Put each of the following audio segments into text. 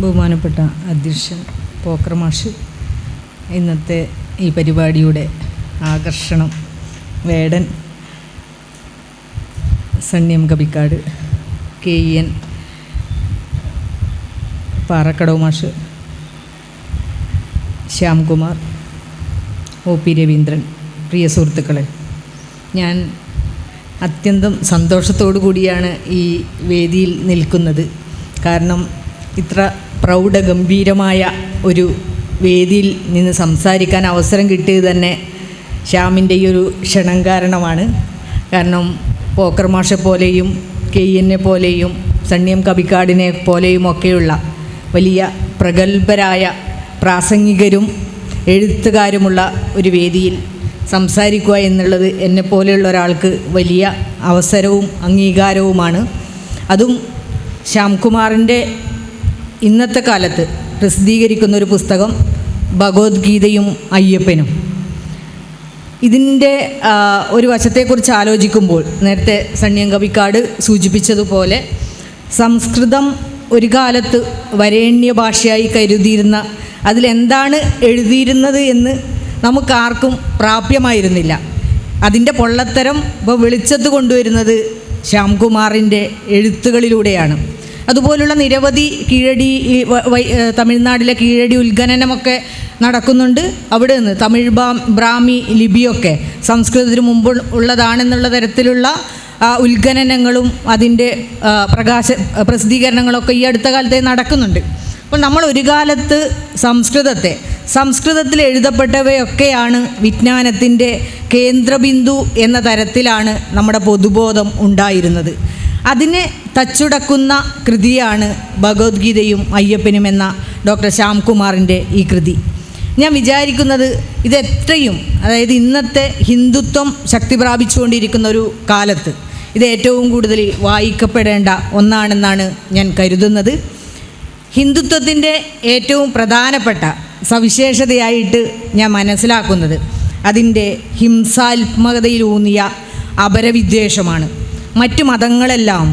ബഹുമാനപ്പെട്ട അധ്യക്ഷൻ പോക്കർ മാഷ്, ഇന്നത്തെ ഈ പരിപാടിയുടെ ആകർഷണം വേടൻ, സണ്ണിയം കബിക്കാട്, KEN പാറക്കടവ് മാഷ്, ശ്യാംകുമാർ, OP രവീന്ദ്രൻ, പ്രിയ സുഹൃത്തുക്കളെ, ഞാൻ അത്യന്തം സന്തോഷത്തോടു കൂടിയാണ് ഈ വേദിയിൽ നിൽക്കുന്നത്. കാരണം ഇത്ര പ്രൗഢഗംഭീരമായ ഒരു വേദിയിൽ നിന്ന് സംസാരിക്കാൻ അവസരം കിട്ടിയത് തന്നെ ശ്യാമിൻ്റെ ഈ ഒരു ക്ഷണം കാരണമാണ്. കാരണം പോക്കർ മാഷെ പോലെയും KEN പോലെയും സണ്ണിയം കബിക്കാടിനെ പോലെയും ഒക്കെയുള്ള വലിയ പ്രഗത്ഭരായ പ്രാസംഗികരും എഴുത്തുകാരുമുള്ള ഒരു വേദിയിൽ സംസാരിക്കുക എന്നുള്ളത് എന്നെപ്പോലെയുള്ള ഒരാൾക്ക് വലിയ അവസരവും അംഗീകാരവുമാണ്. അതും ശ്യാംകുമാറിൻ്റെ ഇന്നത്തെ കാലത്ത് പ്രസിദ്ധീകരിക്കുന്ന ഒരു പുസ്തകം ഭഗവത്ഗീതയും അയ്യപ്പനും. ഇതിൻ്റെ ഒരു വശത്തെക്കുറിച്ച് ആലോചിക്കുമ്പോൾ നേരത്തെ സണ്ണിയം കബിക്കാട് സൂചിപ്പിച്ചതുപോലെ സംസ്കൃതം ഒരു കാലത്ത് വരേണ്യ ഭാഷയായി കരുതിയിരുന്ന, അതിലെന്താണ് എഴുതിയിരുന്നത് എന്ന് നമുക്കാർക്കും പ്രാപ്യമായിരുന്നില്ല. അതിൻ്റെ പൊള്ളത്തരം ഇപ്പോൾ വെളിച്ചത്ത് കൊണ്ടുവരുന്നത് ശ്യാംകുമാറിൻ്റെ എഴുത്തുകളിലൂടെയാണ്. അതുപോലുള്ള നിരവധി കീഴടി, തമിഴ്നാട്ടിലെ കീഴടി ഉത്ഖനനമൊക്കെ നടക്കുന്നുണ്ട്. അവിടെ നിന്ന് തമിഴ് ബ്രാഹ്മി ലിപിയൊക്കെ സംസ്കൃതത്തിന് മുമ്പ് ഉള്ളതാണെന്നുള്ള തരത്തിലുള്ള ഉത്ഖനനങ്ങളും അതിൻ്റെ പ്രസിദ്ധീകരണങ്ങളൊക്കെ ഈ അടുത്ത കാലത്തെ നടക്കുന്നുണ്ട്. അപ്പോൾ നമ്മൾ ഒരു കാലത്ത് സംസ്കൃതത്തിൽ എഴുതപ്പെട്ടവയൊക്കെയാണ് വിജ്ഞാനത്തിൻ്റെ കേന്ദ്രബിന്ദു എന്ന തരത്തിലാണ് നമ്മുടെ പൊതുബോധം ഉണ്ടായിരുന്നത്. അതിനെ തച്ചുടക്കുന്ന കൃതിയാണ് ഭഗവത്ഗീതയും അയ്യപ്പനും എന്ന ഡോക്ടർ ശ്യാംകുമാറിൻ്റെ ഈ കൃതി. ഞാൻ വിചാരിക്കുന്നത് ഇതെത്രയും, അതായത് ഇന്നത്തെ ഹിന്ദുത്വം ശക്തി പ്രാപിച്ചുകൊണ്ടിരിക്കുന്ന ഒരു കാലത്ത് ഇത് ഏറ്റവും കൂടുതൽ വായിക്കപ്പെടേണ്ട ഒന്നാണെന്നാണ് ഞാൻ കരുതുന്നത്. ഹിന്ദുത്വത്തിൻ്റെ ഏറ്റവും പ്രധാനപ്പെട്ട സവിശേഷതയായിട്ട് ഞാൻ മനസ്സിലാക്കുന്നത് അതിൻ്റെ ഹിംസാത്മകതയിലൂന്നിയ അപരവിദ്വേഷമാണ്. മറ്റു മതങ്ങളെല്ലാം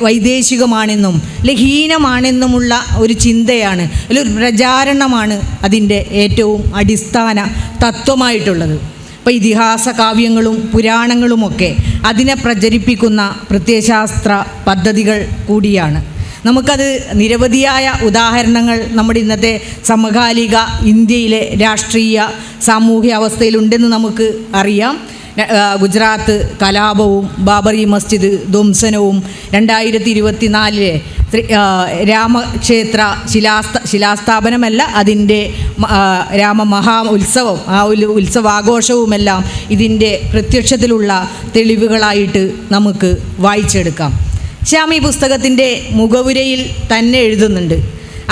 വൈദേശികമാണെന്നും ഹീനമാണെന്നുമുള്ള ഒരു ചിന്തയാണ്, ഒരു പ്രചാരണമാണ് അതിൻ്റെ ഏറ്റവും അടിസ്ഥാന തത്വമായിട്ടുള്ളത്. ഇപ്പോൾ ഇതിഹാസ കാവ്യങ്ങളും പുരാണങ്ങളുമൊക്കെ അതിനെ പ്രചരിപ്പിക്കുന്ന പ്രത്യയശാസ്ത്ര പദ്ധതികൾ കൂടിയാണ്. നമുക്കത് നിരവധിയായ ഉദാഹരണങ്ങൾ നമ്മുടെ ഇന്നത്തെ സമകാലിക ഇന്ത്യയിലെ രാഷ്ട്രീയ സാമൂഹ്യ അവസ്ഥയിലുണ്ടെന്ന് നമുക്ക് അറിയാം. ഗുജറാത്ത് കലാപവും ബാബറി മസ്ജിദ് ധ്വംസനവും 2024 രാമക്ഷേത്ര ശിലാസ്ഥാപനമല്ല, അതിൻ്റെ രാമമഹാ ഉത്സവം, ആ ഉത്സവാഘോഷവുമെല്ലാം ഇതിൻ്റെ പ്രത്യക്ഷത്തിലുള്ള തെളിവുകളായിട്ട് നമുക്ക് വായിച്ചെടുക്കാം. ശ്യാം ഈ പുസ്തകത്തിൻ്റെ മുഖവുരയിൽ തന്നെ എഴുതുന്നുണ്ട്,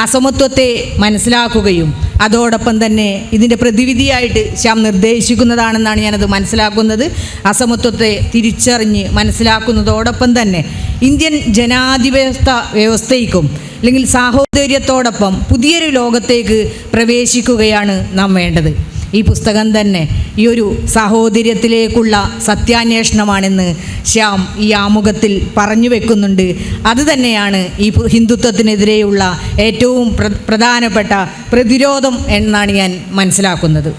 അസമത്വത്തെ മനസ്സിലാക്കുകയും അതോടൊപ്പം തന്നെ ഇതിൻ്റെ പ്രതിവിധിയായിട്ട് ശ്യാം നിർദ്ദേശിക്കുന്നതാണെന്നാണ് ഞാനത് മനസ്സിലാക്കുന്നത്. അസമത്വത്തെ തിരിച്ചറിഞ്ഞ് മനസ്സിലാക്കുന്നതോടൊപ്പം തന്നെ ഇന്ത്യൻ ജനാധിപത്യ വ്യവസ്ഥയ്ക്കും അല്ലെങ്കിൽ സാഹോദര്യത്തോടൊപ്പം പുതിയൊരു ലോകത്തേക്ക് പ്രവേശിക്കുകയാണ് നാം വേണ്ടത്. ഈ പുസ്തകം തന്നെ ഈ ഒരു സാഹോദര്യത്തിലേക്കുള്ള സത്യാന്വേഷണമാണെന്ന് ശ്യാം ഈ ആമുഖത്തിൽ പറഞ്ഞു വെക്കുന്നുണ്ട്. അതുതന്നെയാണ് ഈ ഹിന്ദുത്വത്തിനെതിരെയുള്ള ഏറ്റവും പ്രധാനപ്പെട്ട പ്രതിരോധം എന്നാണ് ഞാൻ മനസ്സിലാക്കുന്നത്.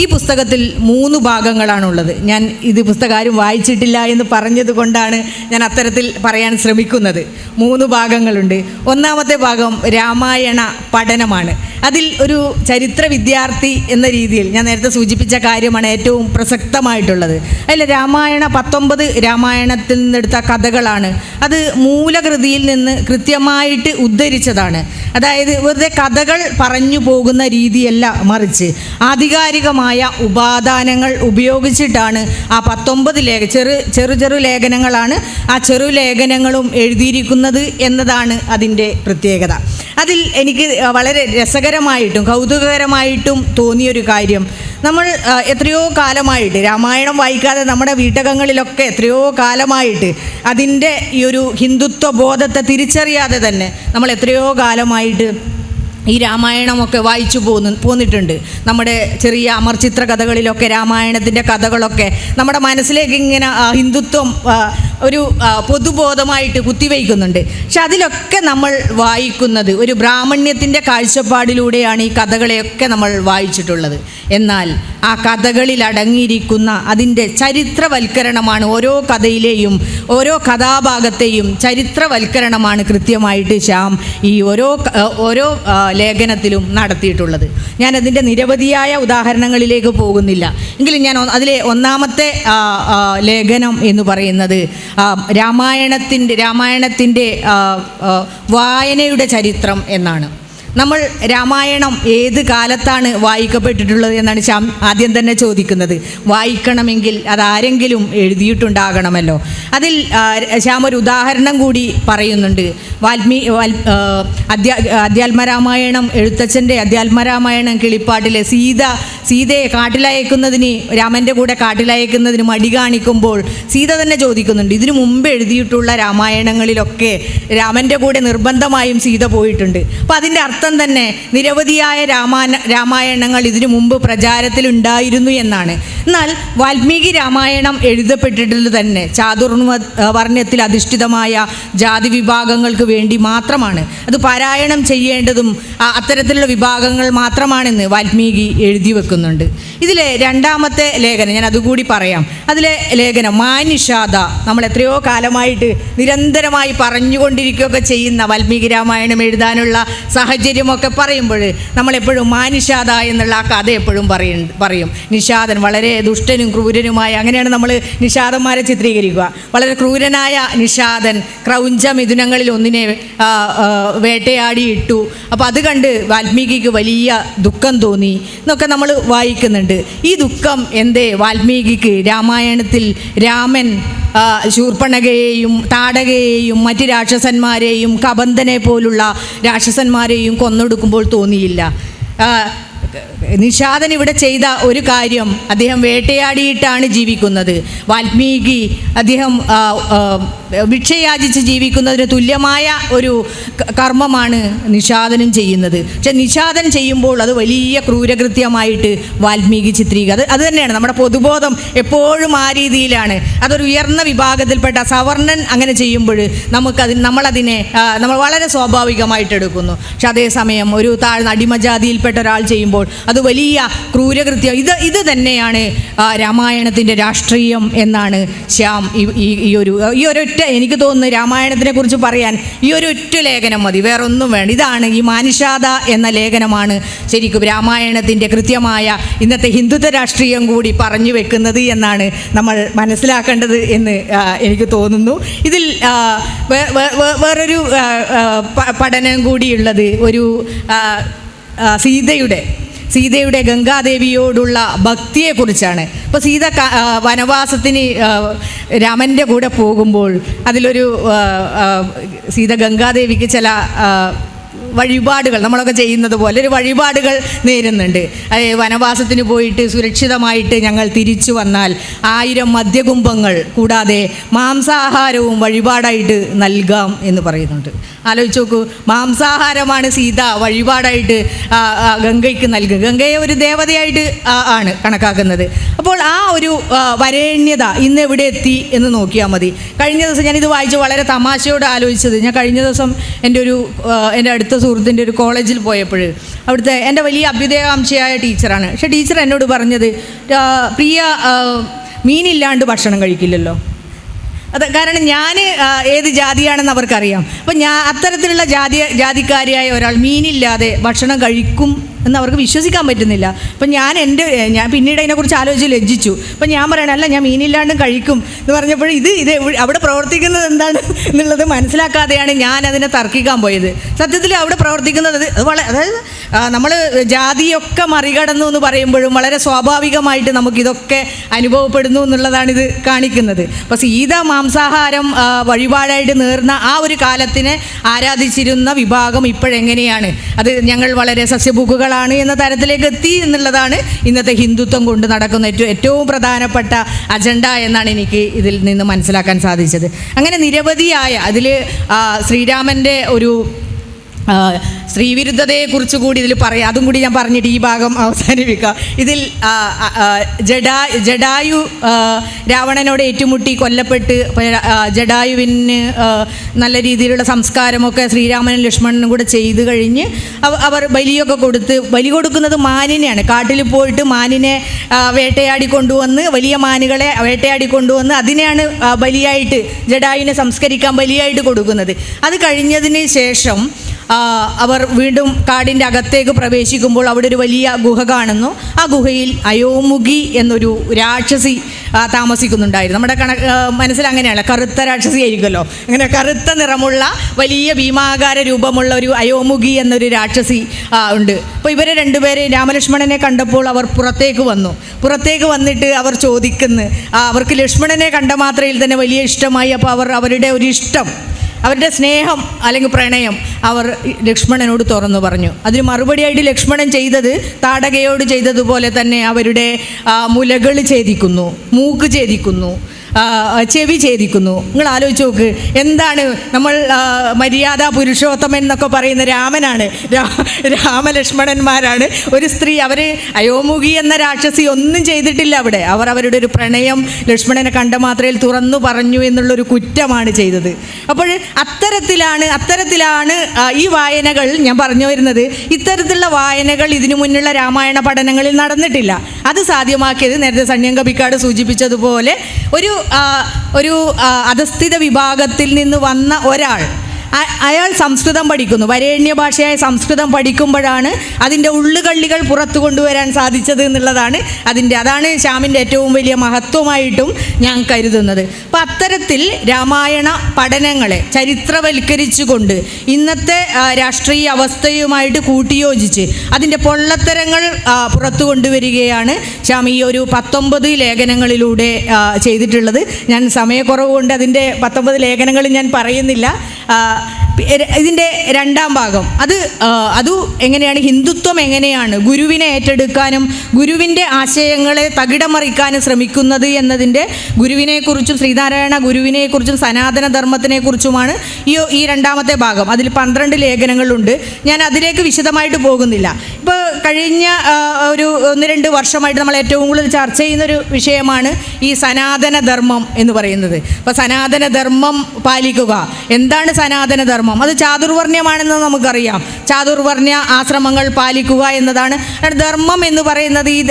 ഈ പുസ്തകത്തിൽ 3 ഭാഗങ്ങളാണുള്ളത്. ഞാൻ ഇത് പുസ്തകം ആരും വായിച്ചിട്ടില്ല എന്ന് പറഞ്ഞത് കൊണ്ടാണ് ഞാൻ അത്തരത്തിൽ പറയാൻ ശ്രമിക്കുന്നത്. 3 ഭാഗങ്ങളുണ്ട്. ഒന്നാമത്തെ ഭാഗം രാമായണ പഠനമാണ്. അതിൽ ഒരു ചരിത്ര വിദ്യാർത്ഥി എന്ന രീതിയിൽ ഞാൻ നേരത്തെ സൂചിപ്പിച്ച കാര്യമാണ് ഏറ്റവും പ്രസക്തമായിട്ടുള്ളത്. അതിൽ 19 രാമായണത്തിൽ നിന്നെടുത്ത കഥകളാണ്. അത് മൂലകൃതിയിൽ നിന്ന് കൃത്യമായിട്ട് ഉദ്ധരിച്ചതാണ്. അതായത് വെറുതെ കഥകൾ പറഞ്ഞു പോകുന്ന രീതിയല്ല, മറിച്ച് ആധികാരികമായ ഉപാദാനങ്ങൾ ഉപയോഗിച്ചിട്ടാണ് ആ 19 ചെറു ലേഖനങ്ങളാണ്. ആ ചെറു ലേഖനങ്ങളും എഴുതിയിരിക്കുന്നത് എന്നതാണ് അതിൻ്റെ പ്രത്യേകത. അതിൽ എനിക്ക് വളരെ രസകരമായിട്ടും കൗതുകകരമായിട്ടും തോന്നിയൊരു കാര്യം, നമ്മൾ എത്രയോ കാലമായിട്ട് രാമായണം വായിക്കാതെ നമ്മുടെ വീട്ടകങ്ങളിലൊക്കെ എത്രയോ കാലമായിട്ട് അതിൻ്റെ ഈ ഒരു ഹിന്ദുത്വ ബോധത്തെ തിരിച്ചറിയാതെ തന്നെ നമ്മൾ എത്രയോ കാലമായിട്ട് ഈ രാമായണമൊക്കെ വായിച്ചു പോന്നിട്ടുണ്ട്. നമ്മുടെ ചെറിയ അമർചിത്ര കഥകളിലൊക്കെ രാമായണത്തിൻ്റെ കഥകളൊക്കെ നമ്മുടെ മനസ്സിലേക്ക് ഇങ്ങനെ ഹിന്ദുത്വം ഒരു പൊതുബോധമായിട്ട് കുത്തിവയ്ക്കുന്നുണ്ട്. പക്ഷെ അതിലൊക്കെ നമ്മൾ വായിക്കുന്നത് ഒരു ബ്രാഹ്മണ്യത്തിൻ്റെ കാഴ്ചപ്പാടിലൂടെയാണ് ഈ കഥകളെയൊക്കെ നമ്മൾ വായിച്ചിട്ടുള്ളത്. എന്നാൽ ആ കഥകളിൽ അടങ്ങിയിരിക്കുന്ന അതിൻ്റെ ചരിത്രവൽക്കരണമാണ്, ഓരോ കഥയിലെയും ഓരോ കഥാഭാഗത്തെയും ചരിത്രവൽക്കരണമാണ് കൃത്യമായിട്ട് ശ്യാം ഈ ഓരോ ലേഖനത്തിലും നടത്തിയിട്ടുള്ളത്. ഞാനതിൻ്റെ നിരവധിയായ ഉദാഹരണങ്ങളിലേക്ക് പോകുന്നില്ല. എങ്കിലും ഞാൻ അതിലെ ഒന്നാമത്തെ ലേഖനം എന്ന് പറയുന്നത് രാമായണത്തിൻ്റെ വായനയുടെ ചരിത്രം എന്നാണ്. നമ്മൾ രാമായണം ഏത് കാലത്താണ് വായിക്കപ്പെട്ടിട്ടുള്ളത് എന്നാണ് ശ്യാം ആദ്യം തന്നെ ചോദിക്കുന്നത്. വായിക്കണമെങ്കിൽ അതാരെങ്കിലും എഴുതിയിട്ടുണ്ടാകണമല്ലോ. അതിൽ ശ്യാം ഒരു ഉദാഹരണം കൂടി പറയുന്നുണ്ട്. അധ്യാത്മരാമായണം, എഴുത്തച്ഛൻ്റെ അധ്യാത്മരാമായണം കിളിപ്പാട്ടിലെ സീതയെ കാട്ടിലയക്കുന്നതിന്, രാമൻ്റെ കൂടെ കാട്ടിലയക്കുന്നതിന് മടി കാണിക്കുമ്പോൾ സീത തന്നെ ചോദിക്കുന്നുണ്ട്, ഇതിനു മുമ്പ് എഴുതിയിട്ടുള്ള രാമായണങ്ങളിലൊക്കെ രാമൻ്റെ കൂടെ നിർബന്ധമായും സീത പോയിട്ടുണ്ട്. അപ്പോൾ അതിൻ്റെ അർത്ഥം തന്നെ നിരവധിയായ രാമായണങ്ങൾ ഇതിനു മുമ്പ് പ്രചാരത്തിലുണ്ടായിരുന്നു എന്നാണ്. എന്നാൽ വാൽമീകി രാമായണം എഴുതപ്പെട്ടിട്ടുള്ളത് തന്നെ ചാതുർവർണ്ണ്യത്തിൽ അധിഷ്ഠിതമായ ജാതി വിഭാഗങ്ങൾക്ക് വേണ്ടി മാത്രമാണ്. അത് പാരായണം ചെയ്യേണ്ടതും അത്തരത്തിലുള്ള വിഭാഗങ്ങൾ മാത്രമാണെന്ന് വാൽമീകി എഴുതി വെക്കുന്നുണ്ട്. ഇതിലെ രണ്ടാമത്തെ ലേഖനം ഞാൻ അതുകൂടി പറയാം. അതിലെ ലേഖനം മാനിഷാദ, നമ്മൾ എത്രയോ കാലമായിട്ട് നിരന്തരമായി പറഞ്ഞുകൊണ്ടിരിക്കുകയൊക്കെ ചെയ്യുന്ന വാൽമീകി രാമായണം എഴുതാനുള്ള സാഹചര്യമൊക്കെ പറയുമ്പോൾ നമ്മളെപ്പോഴും മാനിഷാദ എന്നുള്ള ആ കഥ എപ്പോഴും പറയും. നിഷാദൻ വളരെ ദുഷ്ടനും ക്രൂരനുമായ, അങ്ങനെയാണ് നമ്മൾ നിഷാദന്മാരെ ചിത്രീകരിക്കുക. വളരെ ക്രൂരനായ നിഷാദൻ ക്രൗഞ്ച മിഥുനങ്ങളിൽ ഒന്നിനെ വേട്ടയാടി ഇട്ടു. അപ്പോൾ അത് കണ്ട് വാൽമീകിക്ക് വലിയ ദുഃഖം തോന്നി എന്നൊക്കെ നമ്മൾ വായിക്കുന്നുണ്ട്. ഈ ദുഃഖം എന്തേ വാൽമീകിക്ക് രാമായണത്തിൽ രാമൻ ശൂർപ്പണഖയെയും താടകയെയും മറ്റ് രാക്ഷസന്മാരെയും കബന്ധനെ പോലുള്ള രാക്ഷസന്മാരെയും കൊന്നൊടുക്കുമ്പോൾ തോന്നിയില്ല? നിഷാദൻ ഇവിടെ ചെയ്ത ഒരു കാര്യം, അദ്ദേഹം വേട്ടയാടിയിട്ടാണ് ജീവിക്കുന്നത്. വാൽമീകി അദ്ദേഹം ഭിക്ഷയാചിച്ച് ജീവിക്കുന്നതിന് തുല്യമായ ഒരു കർമ്മമാണ് നിഷാദനും ചെയ്യുന്നത്. പക്ഷെ നിഷാദൻ ചെയ്യുമ്പോൾ അത് വലിയ ക്രൂരകൃത്യമായിട്ട് വാൽമീകി ചിത്രീകരിക്കുക. അത് തന്നെയാണ് നമ്മുടെ പൊതുബോധം എപ്പോഴും ആ രീതിയിലാണ്. അതൊരു ഉയർന്ന വിഭാഗത്തിൽപ്പെട്ട സവർണൻ അങ്ങനെ ചെയ്യുമ്പോൾ നമ്മളതിനെ വളരെ സ്വാഭാവികമായിട്ട് എടുക്കുന്നു. പക്ഷെ അതേസമയം ഒരു താഴ്ന്ന അടിമജാതിയിൽപ്പെട്ട ഒരാൾ ചെയ്യുമ്പോൾ അത് വലിയ ക്രൂരകൃത്യം. ഇത് തന്നെയാണ് രാമായണത്തിൻ്റെ രാഷ്ട്രീയം എന്നാണ് ശ്യാം ഈ ഒരൊറ്റ, എനിക്ക് തോന്നുന്നു രാമായണത്തിനെ കുറിച്ച് പറയാൻ ഈ ഒരൊറ്റ ലേഖനം മതി, വേറൊന്നും വേണ്ട. ഇതാണ് ഈ മാനിഷാദ എന്ന ലേഖനമാണ് ശരിക്കും രാമായണത്തിൻ്റെ കൃത്യമായ ഇന്നത്തെ ഹിന്ദുത്വ രാഷ്ട്രീയം കൂടി പറഞ്ഞു വെക്കുന്നത് എന്നാണ് നമ്മൾ മനസ്സിലാക്കേണ്ടത് എന്ന് എനിക്ക് തോന്നുന്നു. ഇതിൽ വേറൊരു പഠനം കൂടിയുള്ളത് ഒരു സീതയുടെ ഗംഗാദേവിയോടുള്ള ഭക്തിയെക്കുറിച്ചാണ്. അപ്പോൾ സീത വനവാസത്തിന് രാമൻ്റെ കൂടെ പോകുമ്പോൾ അതിലൊരു സീത ഗംഗാദേവിക്ക് ചില വഴിപാടുകൾ, നമ്മളൊക്കെ ചെയ്യുന്നത് പോലെ ഒരു വഴിപാടുകൾ നേരുന്നുണ്ട്. വനവാസത്തിന് പോയിട്ട് സുരക്ഷിതമായിട്ട് ഞങ്ങൾ തിരിച്ചു വന്നാൽ 1000 മദ്യകുംഭങ്ങൾ കൂടാതെ മാംസാഹാരവും വഴിപാടായിട്ട് നൽകാം എന്ന് പറയുന്നുണ്ട്. ആലോചിച്ച് നോക്കൂ, മാംസാഹാരമാണ് സീത വഴിപാടായിട്ട് ഗംഗയ്ക്ക് നൽകുക. ഗംഗയെ ഒരു ദേവതയായിട്ട് ആണ് കണക്കാക്കുന്നത്. അപ്പോൾ ആ ഒരു വരേണ്യത ഇന്ന് എവിടെ എത്തി എന്ന് നോക്കിയാൽ മതി. കഴിഞ്ഞ ദിവസം ഞാനിത് വായിച്ച് വളരെ തമാശയോട് ആലോചിച്ചത്, ഞാൻ കഴിഞ്ഞ ദിവസം എൻ്റെ അടുത്ത സുഹൃത്തിൻ്റെ ഒരു കോളേജിൽ പോയപ്പോൾ അവിടുത്തെ എൻ്റെ വലിയ അഭ്യുദയകാംക്ഷയായ ടീച്ചറാണ്. പക്ഷേ ടീച്ചർ എന്നോട് പറഞ്ഞത്, പ്രിയ മീനില്ലാണ്ട് ഭക്ഷണം കഴിക്കില്ലല്ലോ. കാരണം ഞാൻ ഏത് ജാതിയാണെന്ന് അവർക്കറിയാം. അപ്പം അത്തരത്തിലുള്ള ജാതിക്കാരിയായ ഒരാൾ മീനില്ലാതെ ഭക്ഷണം കഴിക്കും എന്നവർക്ക് വിശ്വസിക്കാൻ പറ്റുന്നില്ല. അപ്പം ഞാൻ പിന്നീട് അതിനെക്കുറിച്ച് ആലോചിച്ച് ലജ്ജിച്ചു. അപ്പം ഞാൻ പറയണ, അല്ല ഞാൻ മീനില്ലാണ്ടും കഴിക്കും എന്ന് പറഞ്ഞപ്പോൾ ഇത് അവിടെ പ്രവർത്തിക്കുന്നത് എന്താണ് എന്നുള്ളത് മനസ്സിലാക്കാതെയാണ് ഞാൻ അതിനെ തർക്കിക്കാൻ പോയത്. സത്യത്തിൽ അവിടെ പ്രവർത്തിക്കുന്നത് അതായത് നമ്മൾ ജാതിയൊക്കെ മറികടന്നു എന്ന് പറയുമ്പോഴും വളരെ സ്വാഭാവികമായിട്ട് നമുക്കിതൊക്കെ അനുഭവപ്പെടുന്നു എന്നുള്ളതാണിത് കാണിക്കുന്നത്. അപ്പോൾ സീത മാംസാഹാരം വഴിപാടായിട്ട് നേർന്ന ആ ഒരു കാലത്തിനെ ആരാധിച്ചിരുന്ന വിഭാഗം ഇപ്പോഴെങ്ങനെയാണ്, അത് ഞങ്ങൾ വളരെ സസ്യഭുക്കുകളാണ് എന്ന തരത്തിലേക്ക് എത്തി എന്നുള്ളതാണ് ഇന്നത്തെ ഹിന്ദുത്വം കൊണ്ട് നടക്കുന്ന ഏറ്റവും പ്രധാനപ്പെട്ട അജണ്ട എന്നാണ് എനിക്ക് ഇതിൽ നിന്ന് മനസ്സിലാക്കാൻ സാധിച്ചത്. അങ്ങനെ നിരവധിയായ അതിൽ ശ്രീരാമൻ്റെ ഒരു സ്ത്രീവിരുദ്ധതയെക്കുറിച്ച് കൂടി ഇതിൽ പറയാം. അതും കൂടി ഞാൻ പറഞ്ഞിട്ട് ഈ ഭാഗം അവസാനിപ്പിക്കാം. ഇതിൽ ജഡായു രാവണനോട് ഏറ്റുമുട്ടി കൊല്ലപ്പെട്ട് ജഡായുവിന് നല്ല രീതിയിലുള്ള സംസ്കാരമൊക്കെ ശ്രീരാമനും ലക്ഷ്മണനും കൂടെ ചെയ്ത് കഴിഞ്ഞ് അവർ ബലിയൊക്കെ ബലി കൊടുക്കുന്നത് മാനിനെയാണ്. കാട്ടിൽ പോയിട്ട് മാനിനെ വേട്ടയാടി കൊണ്ടുവന്ന്, വലിയ മാനുകളെ വേട്ടയാടി കൊണ്ടുവന്ന് അതിനെയാണ് ബലിയായിട്ട്, ജഡായുവിനെ സംസ്കരിക്കാൻ ബലിയായിട്ട് കൊടുക്കുന്നത്. അത് കഴിഞ്ഞതിന് ശേഷം അവർ വീണ്ടും കാടിൻ്റെ അകത്തേക്ക് പ്രവേശിക്കുമ്പോൾ അവിടെ ഒരു വലിയ ഗുഹ കാണുന്നു. ആ ഗുഹയിൽ അയോമുഖി എന്നൊരു രാക്ഷസി താമസിക്കുന്നുണ്ടായിരുന്നു. നമ്മുടെ മനസ്സിൽ അങ്ങനെയാണ്, കറുത്ത രാക്ഷസി ആയിരിക്കുമല്ലോ, അങ്ങനെ കറുത്ത നിറമുള്ള വലിയ ഭീമാകാര രൂപമുള്ള ഒരു അയോമുഖി എന്നൊരു രാക്ഷസി ഉണ്ട്. അപ്പോൾ ഇവരെ രണ്ടുപേരെ രാമലക്ഷ്മണനെ കണ്ടപ്പോൾ അവർ പുറത്തേക്ക് വന്നിട്ട് അവർ ചോദിക്കുന്നു, അവർക്ക് ലക്ഷ്മണനെ കണ്ട മാത്രയിൽ തന്നെ വലിയ ഇഷ്ടമായി. അപ്പോൾ അവരുടെ ഒരു ഇഷ്ടം, അവരുടെ സ്നേഹം അല്ലെങ്കിൽ പ്രണയം അവർ ലക്ഷ്മണനോട് തുറന്നു പറഞ്ഞു. അതിന് മറുപടിയായിട്ട് ലക്ഷ്മണൻ ചെയ്തത് താടകയോട് ചെയ്തതുപോലെ തന്നെ അവരുടെ മുലകൾ ഛേദിക്കുന്നു, മൂക്ക് ഛേദിക്കുന്നു, ചെവി ഛേദിക്കുന്നു. നിങ്ങൾ ആലോചിച്ച് നോക്ക്, എന്താണ് നമ്മൾ മര്യാദ പുരുഷോത്തമൻ എന്നൊക്കെ പറയുന്ന രാമനാണ്, രാമലക്ഷ്മണന്മാരാണ്. ഒരു സ്ത്രീ, അവർ അയോമുഖി എന്ന രാക്ഷസി ഒന്നും ചെയ്തിട്ടില്ല അവിടെ. അവരുടെ ഒരു പ്രണയം ലക്ഷ്മണനെ കണ്ട മാത്രയിൽ തുറന്നു പറഞ്ഞു എന്നുള്ളൊരു കുറ്റമാണ് ചെയ്തത്. അപ്പോൾ അത്തരത്തിലാണ് ഈ വായനകൾ, ഞാൻ പറഞ്ഞു വരുന്നത്, ഇത്തരത്തിലുള്ള വായനകൾ ഇതിനു മുന്നുള്ള രാമായണ പഠനങ്ങളിൽ നടന്നിട്ടില്ല. അത് സാധ്യമാക്കിയത് നേരത്തെ സണ്യം കബിക്കാട് സൂചിപ്പിച്ചതുപോലെ ഒരു അധസ്ഥിത വിഭാഗത്തിൽ നിന്ന് വന്ന ഒരാൾ, അയാൾ സംസ്കൃതം പഠിക്കുന്നു, വരേണ്യ ഭാഷയായ സംസ്കൃതം പഠിക്കുമ്പോഴാണ് അതിൻ്റെ ഉള്ളുകള്ളികൾ പുറത്തു കൊണ്ടുവരാൻ സാധിച്ചത് എന്നുള്ളതാണ് അതാണ് ശ്യാമിൻ്റെ ഏറ്റവും വലിയ മഹത്വമായിട്ടും ഞാൻ കരുതുന്നത്. അപ്പം അത്തരത്തിൽ രാമായണ പഠനങ്ങളെ ചരിത്രവൽക്കരിച്ചുകൊണ്ട് ഇന്നത്തെ രാഷ്ട്രീയ അവസ്ഥയുമായിട്ട് കൂട്ടിയോജിച്ച് അതിൻ്റെ പൊള്ളത്തരങ്ങൾ പുറത്തു കൊണ്ടുവരികയാണ് ശ്യാം ഈ ഒരു 19 ലേഖനങ്ങളിലൂടെ ചെയ്തിട്ടുള്ളത്. ഞാൻ സമയക്കുറവ് കൊണ്ട് അതിൻ്റെ 19 ലേഖനങ്ങൾ ഞാൻ പറയുന്നില്ല. ഇതിൻ്റെ രണ്ടാം ഭാഗം അത് എങ്ങനെയാണ്, ഹിന്ദുത്വം എങ്ങനെയാണ് ഗുരുവിനെ ഏറ്റെടുക്കാനും ഗുരുവിൻ്റെ ആശയങ്ങളെ തകിടമറിക്കാനും ശ്രമിക്കുന്നത് എന്നതിൻ്റെ ഗുരുവിനെക്കുറിച്ചും ശ്രീനാരായണ ഗുരുവിനെക്കുറിച്ചും സനാതനധർമ്മത്തിനെക്കുറിച്ചുമാണ് ഈ രണ്ടാമത്തെ ഭാഗം. അതിൽ 12 ലേഖനങ്ങളുണ്ട്. ഞാൻ അതിലേക്ക് വിശദമായിട്ട് പോകുന്നില്ല. ഇപ്പോൾ കഴിഞ്ഞ ഒരു 1-2 വർഷമായിട്ട് നമ്മൾ ഏറ്റവും കൂടുതൽ ചർച്ച ചെയ്യുന്നൊരു വിഷയമാണ് ഈ സനാതനധർമ്മം എന്ന് പറയുന്നത്. അപ്പോൾ സനാതനധർമ്മം പാലിക്കുക, എന്താണ് സനാതനധർമ്മം? അത് ചാതുർവർണ്ണ്യമാണെന്ന് നമുക്കറിയാം. ചാതുർവർണ്ണ്യ ആശ്രമങ്ങൾ പാലിക്കുക എന്നതാണ് ധർമ്മം എന്ന് പറയുന്നത്. ഈ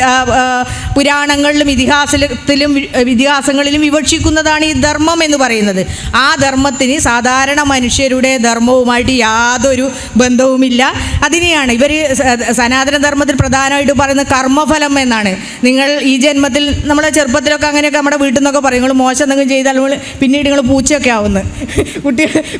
പുരാണങ്ങളിലും ഇതിഹാസങ്ങളിലും വിവക്ഷിക്കുന്നതാണ് ഈ ധർമ്മം എന്ന് പറയുന്നത്. ആ ധർമ്മത്തിന് സാധാരണ മനുഷ്യരുടെ ധർമ്മവുമായിട്ട് യാതൊരു ബന്ധവുമില്ല. അതിനെയാണ് ഇവർ സനാതനധർമ്മത്തിൽ പ്രധാനമായിട്ട് പറയുന്നത് കർമ്മഫലം എന്നാണ്. നിങ്ങൾ ഈ ജന്മത്തിൽ, നമ്മളെ ചെറുപ്പത്തിലൊക്കെ അങ്ങനെയൊക്കെ നമ്മുടെ വീട്ടിൽ നിന്നൊക്കെ പറയും, നിങ്ങൾ മോശം എന്തെങ്കിലും ചെയ്താൽ പിന്നീട് നിങ്ങൾ പൂച്ചയൊക്കെ ആവുന്നു,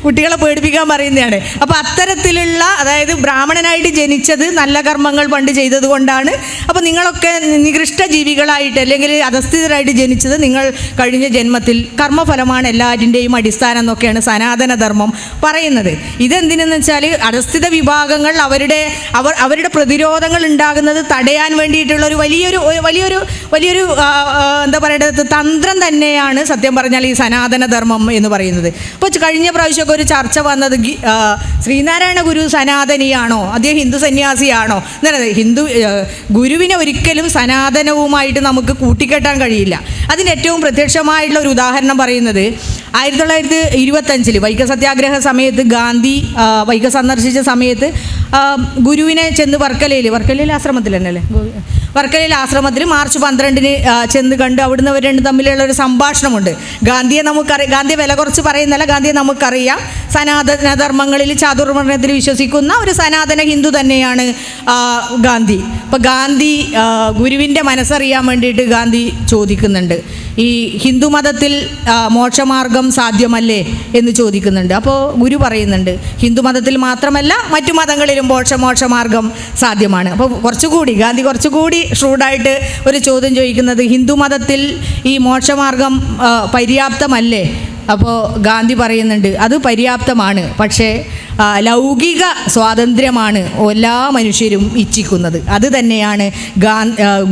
കുട്ടികളെ പേടിപ്പിക്കാൻ പറയുന്നതാണ്. അപ്പോൾ അത്തരത്തിലുള്ള, അതായത് ബ്രാഹ്മണനായിട്ട് ജനിച്ചത് നല്ല കർമ്മങ്ങൾ പണ്ട് ചെയ്തത് കൊണ്ടാണ്. അപ്പോൾ നിങ്ങളൊക്കെ നികൃഷ്ട ജീവികളായിട്ട് അല്ലെങ്കിൽ അധസ്ഥിതരായിട്ട് ജനിച്ചത് നിങ്ങൾ കഴിഞ്ഞ ജന്മത്തിൽ കർമ്മഫലമാണ് എല്ലാറ്റിൻ്റെയും അടിസ്ഥാനം എന്നൊക്കെയാണ് സനാതനധർമ്മം പറയുന്നത്. ഇതെന്തിനെന്ന് വെച്ചാൽ അധസ്ഥിത വിഭാഗങ്ങൾ അവരുടെ പ്രതിരോധങ്ങൾ ഉണ്ടാകുന്നത് തടയാൻ വേണ്ടിയിട്ടുള്ള ഒരു വലിയൊരു എന്താ പറയുക തന്ത്രം തന്നെയാണ് സത്യം പറഞ്ഞാൽ ഈ സനാതനധർമ്മം എന്ന് പറയുന്നത്. അപ്പോൾ കഴിഞ്ഞ പ്രാവശ്യമൊക്കെ ഒരു ചർച്ച വന്നത് ശ്രീനാരായണ ഗുരു സനാതനിയാണോ, അദ്ദേഹം ഹിന്ദു സന്യാസിയാണോ എന്നുള്ളത്. ഗുരുവിനെ ഒരിക്കലും സനാതനവുമായിട്ട് നമുക്ക് കൂട്ടിക്കെട്ടാൻ കഴിയില്ല. അതിന് ഏറ്റവും പ്രത്യക്ഷമായിട്ടുള്ള ഒരു ഉദാഹരണം പറയുന്നത് 1925 വൈക്കം സത്യാഗ്രഹ സമയത്ത് ഗാന്ധി വൈക്കം സന്ദർശിച്ച സമയത്ത് ഗുരുവിനെ ചെന്ന് വർക്കലയിൽ ആശ്രമത്തിൽ തന്നെയല്ലേ, വർക്കലയിൽ ആശ്രമത്തിൽ മാർച്ച് 12 ചെന്ന് കണ്ട് അവിടുന്ന് അവർ രണ്ടും തമ്മിലുള്ള ഒരു സംഭാഷണമുണ്ട്. ഗാന്ധിയെ വില കുറച്ച് പറയുന്നല്ല, ഗാന്ധിയെ നമുക്കറിയാം. സനാതനധർമ്മങ്ങളിൽ ചാതുർവർണ്ണത്തിൽ വിശ്വസിക്കുന്ന ഒരു സനാതന ഹിന്ദു തന്നെയാണ് ഗാന്ധി. അപ്പോൾ ഗാന്ധി ഗുരുവിൻ്റെ മനസ്സറിയാൻ വേണ്ടിയിട്ട് ഗാന്ധി ചോദിക്കുന്നുണ്ട്, ഈ ഹിന്ദു മതത്തിൽ മോക്ഷമാർഗം സാധ്യമല്ലേ എന്ന് ചോദിക്കുന്നുണ്ട്. അപ്പോൾ ഗുരു പറയുന്നുണ്ട്, ഹിന്ദു മതത്തിൽ മാത്രമല്ല മറ്റു മതങ്ങളിലും മോക്ഷമാർഗം സാധ്യമാണ്. അപ്പോൾ ഗാന്ധി കുറച്ചുകൂടി ഷ്രൂഡായിട്ട് ഒരു ചോദ്യം ചോദിക്കുന്നത്, ഹിന്ദു മതത്തിൽ ഈ മോക്ഷമാർഗം പര്യാപ്തമല്ലേ? അപ്പോൾ ഗാന്ധി പറയുന്നുണ്ട്, അത് പര്യാപ്തമാണ്, പക്ഷേ ലൗകിക സ്വാതന്ത്ര്യമാണ് എല്ലാ മനുഷ്യരും ഇച്ഛിക്കുന്നത്. അത് തന്നെയാണ്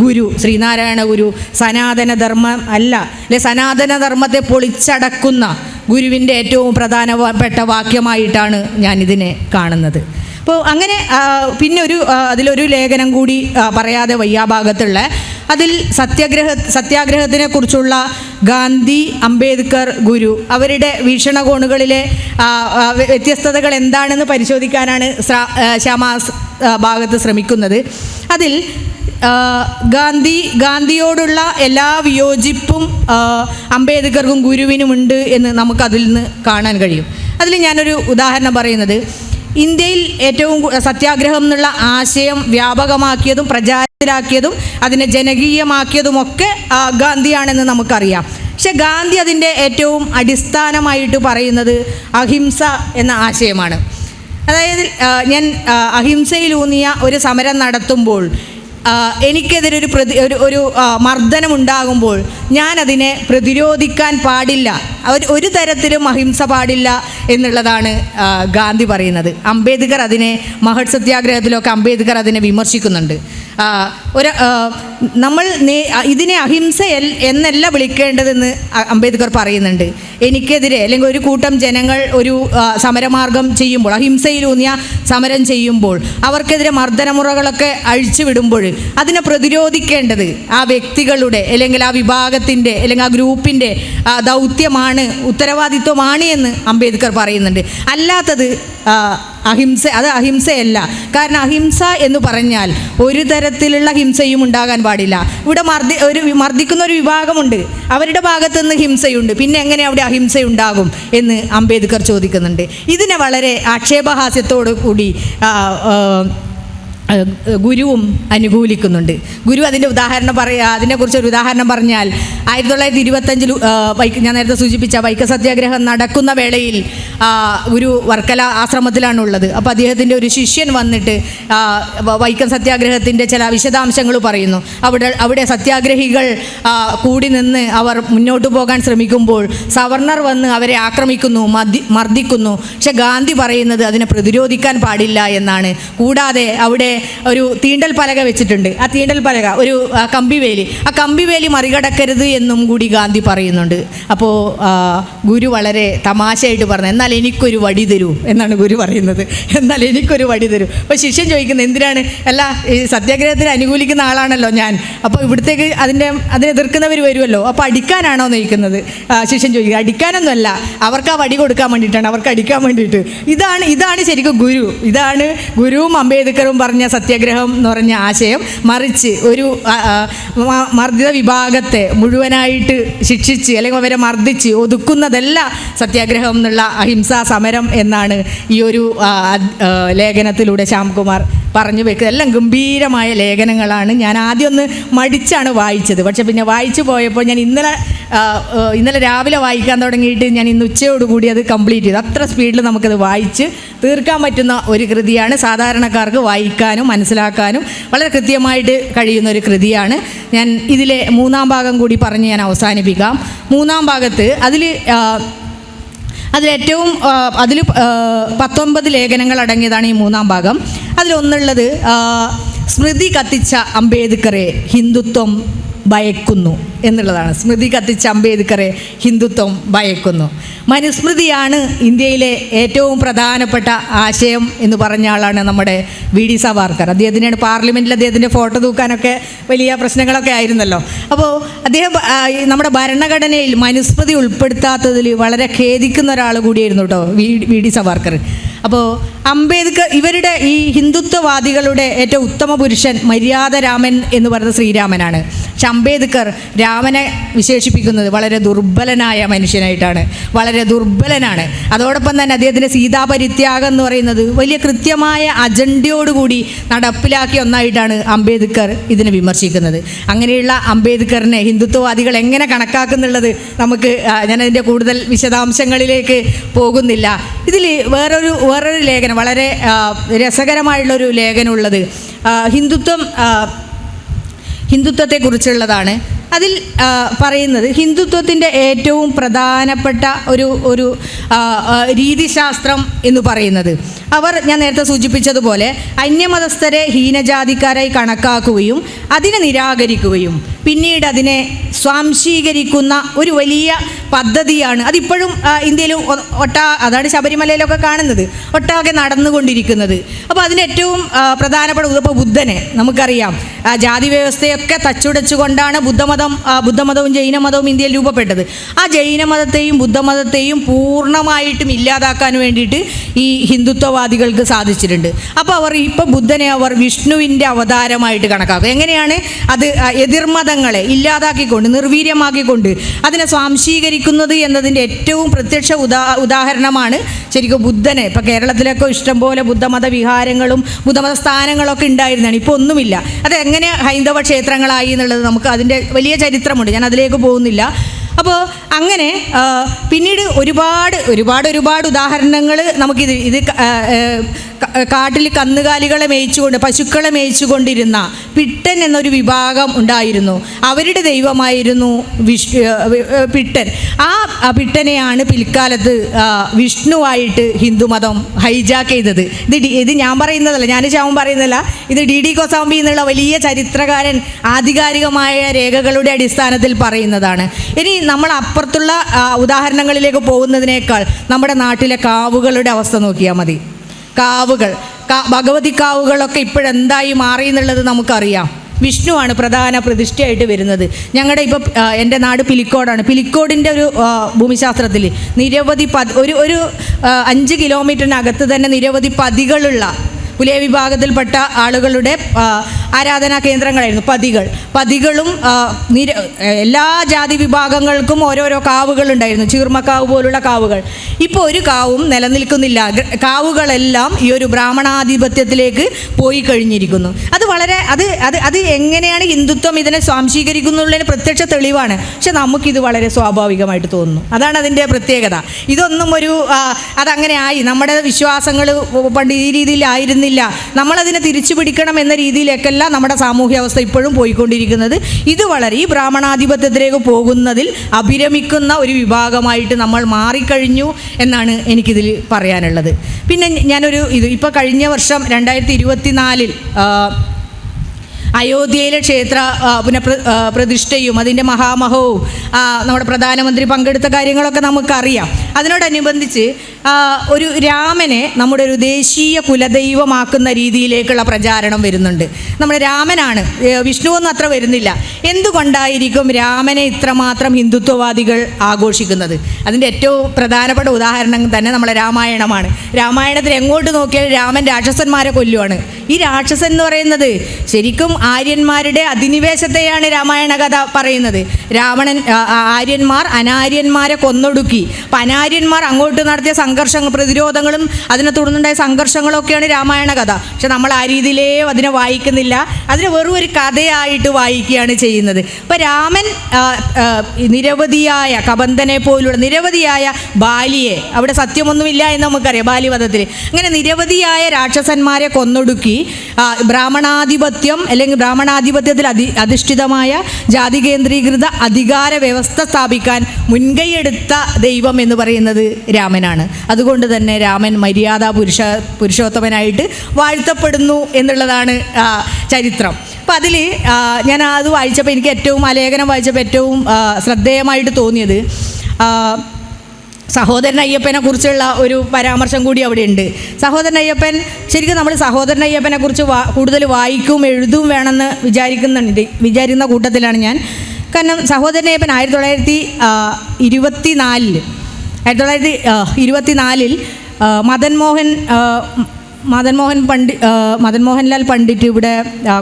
ഗുരു, ശ്രീനാരായണ ഗുരു സനാതനധർമ്മം അല്ലെ സനാതനധർമ്മത്തെ പൊളിച്ചടക്കുന്ന ഗുരുവിൻ്റെ ഏറ്റവും പ്രധാനപ്പെട്ട വാക്യമായിട്ടാണ് ഞാനിതിനെ കാണുന്നത്. അപ്പോൾ അങ്ങനെ പിന്നെ അതിലൊരു ലേഖനം കൂടി പറയാതെ വയ്യ ഭാഗത്തുള്ള അതിൽ സത്യാഗ്രഹത്തിനെ കുറിച്ചുള്ള ഗാന്ധി, അംബേദ്കർ, ഗുരു അവരുടെ വീക്ഷണകോണുകളിലെ വ്യത്യസ്തതകൾ എന്താണെന്ന് പരിശോധിക്കാനാണ് ശ്യാമ ഭാഗത്ത് ശ്രമിക്കുന്നത്. അതിൽ ഗാന്ധിയോടുള്ള എല്ലാ വിയോജിപ്പും അംബേദ്കർക്കും ഗുരുവിനുമുണ്ട് എന്ന് നമുക്കതിൽ നിന്ന് കാണാൻ കഴിയും. അതിൽ ഞാനൊരു ഉദാഹരണം പറയുന്നത്, ഇന്ത്യയിൽ ഏറ്റവും സത്യാഗ്രഹം എന്നുള്ള ആശയം വ്യാപകമാക്കിയതും പ്രചാരത്തിലാക്കിയതും അതിനെ ജനകീയമാക്കിയതുമൊക്കെ ഗാന്ധിയാണെന്ന് നമുക്കറിയാം. പക്ഷെ ഗാന്ധി അതിൻ്റെ ഏറ്റവും അടിസ്ഥാനമായിട്ട് പറയുന്നത് അഹിംസ എന്ന ആശയമാണ്. അതായത് ഞാൻ അഹിംസയിലൂന്നിയ ഒരു സമരം നടത്തുമ്പോൾ എനിക്കെതിരെ ഒരു മർദ്ദനമുണ്ടാകുമ്പോൾ ഞാനതിനെ പ്രതിരോധിക്കാൻ പാടില്ല, ഒരു തരത്തിലും അഹിംസ പാടില്ല എന്നുള്ളതാണ് ഗാന്ധി പറയുന്നത്. അംബേദ്കർ അതിനെ മഹത് സത്യാഗ്രഹത്തിലൊക്കെ അംബേദ്കർ അതിനെ വിമർശിക്കുന്നുണ്ട്. നമ്മൾ ഇതിനെ അഹിംസ എന്നല്ല വിളിക്കേണ്ടതെന്ന് അംബേദ്കർ പറയുന്നുണ്ട്. എനിക്കെതിരെ അല്ലെങ്കിൽ ഒരു കൂട്ടം ജനങ്ങൾ ഒരു സമരമാർഗം ചെയ്യുമ്പോൾ, അഹിംസയിലൂന്നിയ സമരം ചെയ്യുമ്പോൾ, അവർക്കെതിരെ മർദ്ദനമുറകളൊക്കെ അഴിച്ചുവിടുമ്പോൾ അതിനെ പ്രതിരോധിക്കേണ്ടത് ആ വ്യക്തികളുടെ അല്ലെങ്കിൽ ആ വിഭാഗത്തിൻ്റെ അല്ലെങ്കിൽ ആ ഗ്രൂപ്പിൻ്റെ ദൗത്യമാണ്, ഉത്തരവാദിത്വമാണ് എന്ന് അംബേദ്കർ പറയുന്നുണ്ട്. അല്ലാത്തത് അത് അഹിംസയല്ല. കാരണം അഹിംസ എന്ന് പറഞ്ഞാൽ ഒരു തരത്തിലുള്ള ഹിംസയും ഉണ്ടാകാൻ പാടില്ല. ഇവിടെ മർദ്ദിക്കുന്ന ഒരു വിഭാഗമുണ്ട്, അവരുടെ ഭാഗത്തു നിന്ന് ഹിംസയുണ്ട്, പിന്നെ എങ്ങനെ അവിടെ അഹിംസയുണ്ടാകും എന്ന് അംബേദ്കർ ചോദിക്കുന്നുണ്ട്. ഇതിനെ വളരെ ആക്ഷേപഹാസ്യത്തോടു കൂടി ഗുരുവും അനുകൂലിക്കുന്നുണ്ട്. ഗുരു അതിൻ്റെ അതിനെക്കുറിച്ചൊരു ഉദാഹരണം പറഞ്ഞാൽ 1925 ഞാൻ നേരത്തെ സൂചിപ്പിച്ച വൈക്കം സത്യാഗ്രഹം നടക്കുന്ന വേളയിൽ ഗുരു വർക്കല ആശ്രമത്തിലാണുള്ളത്. അപ്പോൾ അദ്ദേഹത്തിൻ്റെ ഒരു ശിഷ്യൻ വന്നിട്ട് വൈക്കം സത്യാഗ്രഹത്തിൻ്റെ ചില വിശദാംശങ്ങൾ പറയുന്നു. അവിടെ സത്യാഗ്രഹികൾ കൂടി നിന്ന് അവർ മുന്നോട്ട് പോകാൻ ശ്രമിക്കുമ്പോൾ സവർണർ വന്ന് അവരെ ആക്രമിക്കുന്നു, മർദ്ദിക്കുന്നു. പക്ഷെ ഗാന്ധി പറയുന്നത് അതിനെ പ്രതിരോധിക്കാൻ പാടില്ല എന്നാണ്. കൂടാതെ അവിടെ ഒരു തീണ്ടൽ പലക വെച്ചിട്ടുണ്ട്. ആ തീണ്ടൽ പലക ഒരു കമ്പിവേലി, ആ കമ്പിവേലി മറികടക്കരുത് എന്നും കൂടി ഗാന്ധി പറയുന്നുണ്ട്. അപ്പോൾ ഗുരു വളരെ തമാശയായിട്ട് പറഞ്ഞു, എന്നാൽ എനിക്കൊരു വടി തരൂ എന്നാണ് ഗുരു പറയുന്നത്. എന്നാൽ എനിക്കൊരു വടി തരൂ. അപ്പോൾ ശിഷ്യൻ ചോദിക്കുന്നത്, എന്തിനാണ്? അല്ല, ഈ സത്യാഗ്രഹത്തിന് അനുകൂലിക്കുന്ന ആളാണല്ലോ ഞാൻ, അപ്പോൾ ഇവിടത്തേക്ക് അതിനെ എതിർക്കുന്നവർ വരുമല്ലോ, അപ്പോൾ അടിക്കാനാണോ നയിക്കുന്നത്? ശിഷ്യൻ ചോദിക്കുക. അടിക്കാനൊന്നുമല്ല, അവർക്ക് ആ വടി കൊടുക്കാൻ വേണ്ടിയിട്ടാണ്, അവർക്ക് അടിക്കാൻ വേണ്ടിയിട്ട്. ഇതാണ് ശരിക്കും ഗുരു. ഇതാണ് ഗുരുവും അംബേദ്കറും പറഞ്ഞ സത്യാഗ്രഹം എന്ന് പറഞ്ഞ ആശയം. മറിച്ച് ഒരു മർദ്ദിത വിഭാഗത്തെ മുഴുവനായിട്ട് ശിക്ഷിച്ച് അല്ലെങ്കിൽ അവരെ മർദ്ദിച്ച് ഒതുക്കുന്നതല്ല സത്യാഗ്രഹം എന്നുള്ള അഹിംസാ സമരം എന്നാണ് ഈ ഒരു ലേഖനത്തിലൂടെ ശ്യാംകുമാർ പറഞ്ഞു വെക്കുന്നത്. എല്ലാം ഗംഭീരമായ ലേഖനങ്ങളാണ്. ഞാൻ ആദ്യം ഒന്ന് മടിച്ചാണ് വായിച്ചത്, പക്ഷെ പിന്നെ വായിച്ചു പോയപ്പോൾ ഞാൻ ഇന്നലെ രാവിലെ വായിക്കാൻ തുടങ്ങിയിട്ട് ഞാൻ ഇന്ന് ഉച്ചയോടുകൂടി അത് കംപ്ലീറ്റ് ചെയ്തു. അത്ര സ്പീഡിൽ നമുക്കത് വായിച്ച് തീർക്കാൻ പറ്റുന്ന ഒരു കൃതിയാണ്. സാധാരണക്കാർക്ക് വായിക്കാനും മനസ്സിലാക്കാനും വളരെ കൃത്യമായിട്ട് കഴിയുന്ന ഒരു കൃതിയാണ്. ഞാൻ ഇതിലെ 3-ാം ഭാഗം കൂടി പറഞ്ഞ് ഞാൻ അവസാനിപ്പിക്കാം. 3-ാം ഭാഗത്ത് അതിലേറ്റവും 19 ലേഖനങ്ങൾ അടങ്ങിയതാണ് ഈ 3-ാം ഭാഗം. അതിലൊന്നുള്ളത് സ്മൃതി കത്തിച്ച അംബേദ്കറെ ഹിന്ദുത്വം ഭയക്കുന്നു എന്നുള്ളതാണ്. സ്മൃതി കത്തിച്ച അംബേദ്കറെ ഹിന്ദുത്വം ഭയക്കുന്നു. മനുസ്മൃതിയാണ് ഇന്ത്യയിലെ ഏറ്റവും പ്രധാനപ്പെട്ട ആശയം എന്ന് പറഞ്ഞ ആളാണ് നമ്മുടെ വി ഡി സവാർക്കർ. അദ്ദേഹത്തിനാണ് പാർലമെൻറ്റിൽ അദ്ദേഹത്തിൻ്റെ ഫോട്ടോ തൂക്കാനൊക്കെ വലിയ പ്രശ്നങ്ങളൊക്കെ ആയിരുന്നല്ലോ. അപ്പോൾ അദ്ദേഹം നമ്മുടെ ഭരണഘടനയിൽ മനുസ്മൃതി ഉൾപ്പെടുത്താത്തതിൽ വളരെ ഖേദിക്കുന്ന ഒരാൾ കൂടിയായിരുന്നു കേട്ടോ വി ഡി സവാർക്കർ. അപ്പോൾ അംബേദ്കർ ഇവരുടെ ഈ ഹിന്ദുത്വവാദികളുടെ ഏറ്റവും ഉത്തമ പുരുഷൻ മര്യാദരാമൻ എന്ന് പറയുന്നത് ശ്രീരാമനാണ്. പക്ഷെ അംബേദ്കർ രാമനെ വിശേഷിപ്പിക്കുന്നത് വളരെ ദുർബലനായ മനുഷ്യനായിട്ടാണ്, വളരെ ദുർബലനാണ്. അതോടൊപ്പം തന്നെ അദ്ദേഹത്തിൻ്റെ സീതാപരിത്യാഗം എന്ന് പറയുന്നത് വലിയ കൃത്യമായ അജണ്ടയോടുകൂടി നടപ്പിലാക്കിയ ഒന്നായിട്ടാണ് അംബേദ്കർ ഇതിനെ വിമർശിക്കുന്നത്. അങ്ങനെയുള്ള അംബേദ്കറിനെ ഹിന്ദുത്വവാദികൾ എങ്ങനെ കണക്കാക്കുന്നുള്ളത് നമുക്ക് ഞാനതിൻ്റെ കൂടുതൽ വിശദാംശങ്ങളിലേക്ക് പോകുന്നില്ല. ഇതിൽ വേറൊരു ലേഖനം, വളരെ രസകരമായുള്ളൊരു ലേഖനമുള്ളത് ഹിന്ദുത്വത്തെക്കുറിച്ചുള്ളതാണ്. അതിൽ പറയുന്നത് ഹിന്ദുത്വത്തിൻ്റെ ഏറ്റവും പ്രധാനപ്പെട്ട ഒരു രീതിശാസ്ത്രം എന്ന് പറയുന്നത്, ഞാൻ നേരത്തെ സൂചിപ്പിച്ചതുപോലെ അന്യമതസ്ഥരെ ഹീനജാതിക്കാരായി കണക്കാക്കുകയും അതിനെ നിരാകരിക്കുകയും പിന്നീട് അതിനെ സ്വാംശീകരിക്കുന്ന ഒരു വലിയ പദ്ധതിയാണ്. അതിപ്പോഴും ഇന്ത്യയിൽ അതാണ് ശബരിമലയിലൊക്കെ കാണുന്നത്, ഒട്ടാകെ നടന്നുകൊണ്ടിരിക്കുന്നത്. അപ്പോൾ അതിന് ഏറ്റവും പ്രധാനപ്പെട്ട ഇപ്പോൾ ബുദ്ധനെ നമുക്കറിയാം, ജാതി വ്യവസ്ഥയൊക്കെ തച്ചുടച്ചുകൊണ്ടാണ് ബുദ്ധമതവും ജൈനമതവും ഇന്ത്യയിൽ രൂപപ്പെട്ടത്. ആ ജൈനമതത്തെയും ബുദ്ധമതത്തെയും പൂർണ്ണമായിട്ടും ഇല്ലാതാക്കാൻ വേണ്ടിയിട്ട് ഈ ഹിന്ദുത്വവാദികൾക്ക് സാധിച്ചിട്ടുണ്ട്. അപ്പോൾ ഇപ്പോൾ ബുദ്ധനെ വിഷ്ണുവിൻ്റെ അവതാരമായിട്ട് കണക്കാക്കും. എങ്ങനെയാണ് അത് എതിർമതങ്ങളെ ഇല്ലാതാക്കിക്കൊണ്ട് നിർവീര്യമാക്കിക്കൊണ്ട് അതിനെ സ്വാംശീകരിക്കുന്നത് എന്നതിൻ്റെ ഏറ്റവും പ്രത്യക്ഷ ഉദാഹരണമാണ് ശരിക്കും ബുദ്ധനെ. ഇപ്പോൾ കേരളത്തിലൊക്കെ ഇഷ്ടംപോലെ ബുദ്ധമത വിഹാരങ്ങളും ബുദ്ധമത സ്ഥാനങ്ങളൊക്കെ ഉണ്ടായിരുന്നതാണ്, ഇപ്പോൾ ഒന്നുമില്ല. അത് എങ്ങനെ ഹൈന്ദവ ക്ഷേത്രങ്ങളായി എന്നുള്ളത് നമുക്ക് അതിൻ്റെ വലിയ ചരിത്രമുണ്ട്, ഞാൻ അതിലേക്ക് പോകുന്നില്ല. അപ്പോൾ അങ്ങനെ പിന്നീട് ഒരുപാട് ഉദാഹരണങ്ങൾ നമുക്കിത് കാട്ടിൽ കന്നുകാലികളെ മേയിച്ചുകൊണ്ട് പശുക്കളെ മേയിച്ചുകൊണ്ടിരുന്ന പിട്ടൻ എന്നൊരു വിഭാഗം ഉണ്ടായിരുന്നു. അവരുടെ ദൈവമായിരുന്നു പിട്ടൻ. ആ പിട്ടനെയാണ് പിൽക്കാലത്ത് വിഷ്ണുവായിട്ട് ഹിന്ദുമതം ഹൈജാക്ക് ചെയ്തത്. ഇത് ഞാൻ പറയുന്നതല്ല, ഞാൻ ശവം പറയുന്നതല്ല, ഇത് DD കോസാംബി എന്നുള്ള വലിയ ചരിത്രകാരൻ ആധികാരികമായ രേഖകളുടെ അടിസ്ഥാനത്തിൽ പറയുന്നതാണ്. ഇനി നമ്മൾ അപ്പുറത്തുള്ള ഉദാഹരണങ്ങളിലേക്ക് പോകുന്നതിനേക്കാൾ നമ്മുടെ നാട്ടിലെ കാവുകളുടെ അവസ്ഥ നോക്കിയാൽ മതി. ഭഗവതി കാവുകളൊക്കെ ഇപ്പോഴെന്തായി മാറി എന്നുള്ളത് നമുക്കറിയാം. വിഷ്ണുവാണ് പ്രധാന പ്രതിഷ്ഠയായിട്ട് വരുന്നത്. ഞങ്ങളുടെ ഇപ്പോൾ എൻ്റെ നാട് പിലിക്കോടാണ്. പിലിക്കോടിൻ്റെ ഒരു ഭൂമിശാസ്ത്രത്തിൽ നിരവധി ഒരു 5 കിലോമീറ്ററിനകത്ത് തന്നെ നിരവധി പതികളുള്ള പുലിയ വിഭാഗത്തിൽപ്പെട്ട ആളുകളുടെ ആരാധനാ കേന്ദ്രങ്ങളായിരുന്നു പതികളും എല്ലാ ജാതി വിഭാഗങ്ങൾക്കും ഓരോരോ കാവുകളുണ്ടായിരുന്നു, ചീർമക്കാവ് പോലുള്ള കാവുകൾ. ഇപ്പോൾ ഒരു കാവും നിലനിൽക്കുന്നില്ല. കാവുകളെല്ലാം ഈ ഒരു ബ്രാഹ്മണാധിപത്യത്തിലേക്ക് പോയി കഴിഞ്ഞിരിക്കുന്നു. അത് എങ്ങനെയാണ് ഹിന്ദുത്വം ഇതിനെ സ്വാംശീകരിക്കുന്നുള്ളതിന് പ്രത്യക്ഷ തെളിവാണ്. പക്ഷെ നമുക്കിത് വളരെ സ്വാഭാവികമായിട്ട് തോന്നുന്നു. അതാണ് അതിൻ്റെ പ്രത്യേകത. ഇതൊന്നും അതങ്ങനെ ആയി, നമ്മുടെ വിശ്വാസങ്ങൾ പണ്ട് ഈ രീതിയിലായിരുന്നില്ല, നമ്മളതിനെ തിരിച്ചു പിടിക്കണം എന്ന രീതിയിലേക്കല്ല നമ്മുടെ സാമൂഹ്യ അവസ്ഥ ഇപ്പോഴും പോയിക്കൊണ്ടിരിക്കുന്നത്. ഇത് ഈ ബ്രാഹ്മണാധിപത്യത്തിലേക്ക് പോകുന്നതിൽ അഭിരമിക്കുന്ന ഒരു വിഭാഗമായിട്ട് നമ്മൾ മാറിക്കഴിഞ്ഞു എന്നാണ് എനിക്കിതിൽ പറയാനുള്ളത്. പിന്നെ ഇപ്പോൾ കഴിഞ്ഞ വർഷം 2024 അയോധ്യയിലെ ക്ഷേത്ര പ്രതിഷ്ഠയും അതിൻ്റെ മഹാമഹവും നമ്മുടെ പ്രധാനമന്ത്രി പങ്കെടുത്ത കാര്യങ്ങളൊക്കെ നമുക്കറിയാം. അതിനോടനുബന്ധിച്ച് ഒരു രാമനെ നമ്മുടെ ഒരു ദേശീയ കുലദൈവമാക്കുന്ന രീതിയിലേക്കുള്ള പ്രചാരണം വരുന്നുണ്ട്. നമ്മുടെ രാമനാണ്, വിഷ്ണുവൊന്നും അത്ര വരുന്നില്ല. എന്തുകൊണ്ടായിരിക്കും രാമനെ ഇത്രമാത്രം ഹിന്ദുത്വവാദികൾ ആഘോഷിക്കുന്നത്? അതിൻ്റെ ഏറ്റവും പ്രധാനപ്പെട്ട ഉദാഹരണം തന്നെ നമ്മുടെ രാമായണമാണ്. രാമായണത്തിൽ എങ്ങോട്ട് നോക്കിയാൽ രാമൻ രാക്ഷസന്മാരെ കൊല്ലുവാണ്. ഈ രാക്ഷസൻ എന്ന് പറയുന്നത് ശരിക്കും ആര്യന്മാരുടെ അധിനിവേശത്തെയാണ് രാമായണ കഥ പറയുന്നത്. ആര്യന്മാർ അനാര്യന്മാരെ കൊന്നൊടുക്കി. അപ്പം അനാര്യന്മാർ അങ്ങോട്ട് നടത്തിയ സംഘർഷങ്ങൾ, പ്രതിരോധങ്ങളും അതിനെ തുടർന്നുണ്ടായ സംഘർഷങ്ങളൊക്കെയാണ് രാമായണ കഥ. പക്ഷെ നമ്മൾ ആ രീതിയിലേ അതിനെ വായിക്കുന്നില്ല, അതിനെ വെറും ഒരു കഥയായിട്ട് വായിക്കുകയാണ് ചെയ്യുന്നത്. അപ്പോൾ രാമൻ നിരവധിയായ കബന്ധനെ പോലുള്ള നിരവധിയായ ബാലിയെ, അവിടെ സത്യമൊന്നുമില്ല എന്ന് നമുക്കറിയാം ബാലിവധത്തിൽ, അങ്ങനെ നിരവധിയായ രാക്ഷസന്മാരെ കൊന്നൊടുക്കി ബ്രാഹ്മണാധിപത്യം അല്ലെങ്കിൽ ബ്രാഹ്മണാധിപത്യത്തിൽ അധിഷ്ഠിതമായ ജാതി കേന്ദ്രീകൃത അധികാര വ്യവസ്ഥ സ്ഥാപിക്കാൻ മുൻകൈയെടുത്ത ദൈവം എന്ന് പറയുന്നത് രാമനാണ്. അതുകൊണ്ട് തന്നെ രാമൻ മര്യാദാ പുരുഷോത്തമനായിട്ട് വാഴ്ത്തപ്പെടുന്നു എന്നുള്ളതാണ് ചരിത്രം. അപ്പം അതിൽ ഞാൻ അത് വായിച്ചപ്പോൾ എനിക്ക് ആ ലേഖനം വായിച്ചപ്പോൾ ഏറ്റവും ശ്രദ്ധേയമായിട്ട് തോന്നിയത് സഹോദരൻ അയ്യപ്പനെ കുറിച്ചുള്ള ഒരു പരാമർശം കൂടി അവിടെ ഉണ്ട്. സഹോദരൻ അയ്യപ്പൻ ശരിക്കും നമ്മൾ സഹോദരൻ അയ്യപ്പനെ കുറിച്ച് കൂടുതൽ വായിക്കും എഴുതും വേണമെന്ന് വിചാരിക്കുന്ന കൂട്ടത്തിലാണ് ഞാൻ. കാരണം സഹോദരൻ അയ്യപ്പൻ 1924 മദൻ മോഹൻലാൽ പണ്ഡിറ്റ് ഇവിടെ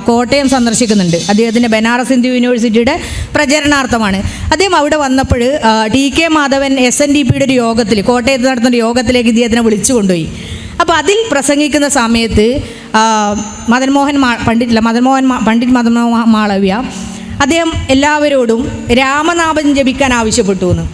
കോട്ടയം സന്ദർശിക്കുന്നുണ്ട്. അദ്ദേഹത്തിൻ്റെ ബനാറസ് ഹിന്ദു യൂണിവേഴ്സിറ്റിയുടെ പ്രചരണാർത്ഥമാണ്. അദ്ദേഹം അവിടെ വന്നപ്പോൾ TK മാധവൻ SNDPയുടെ ഒരു യോഗത്തിൽ, കോട്ടയത്ത് നടത്തുന്ന യോഗത്തിലേക്ക് ഇദ്ദേഹത്തിനെ വിളിച്ചു കൊണ്ടുപോയി. അപ്പോൾ അതിൽ പ്രസംഗിക്കുന്ന സമയത്ത് മദൻ മോഹൻ മാളവ്യ അദ്ദേഹം എല്ലാവരോടും രാമനാമം ജപിക്കാൻ ആവശ്യപ്പെട്ടു എന്ന്.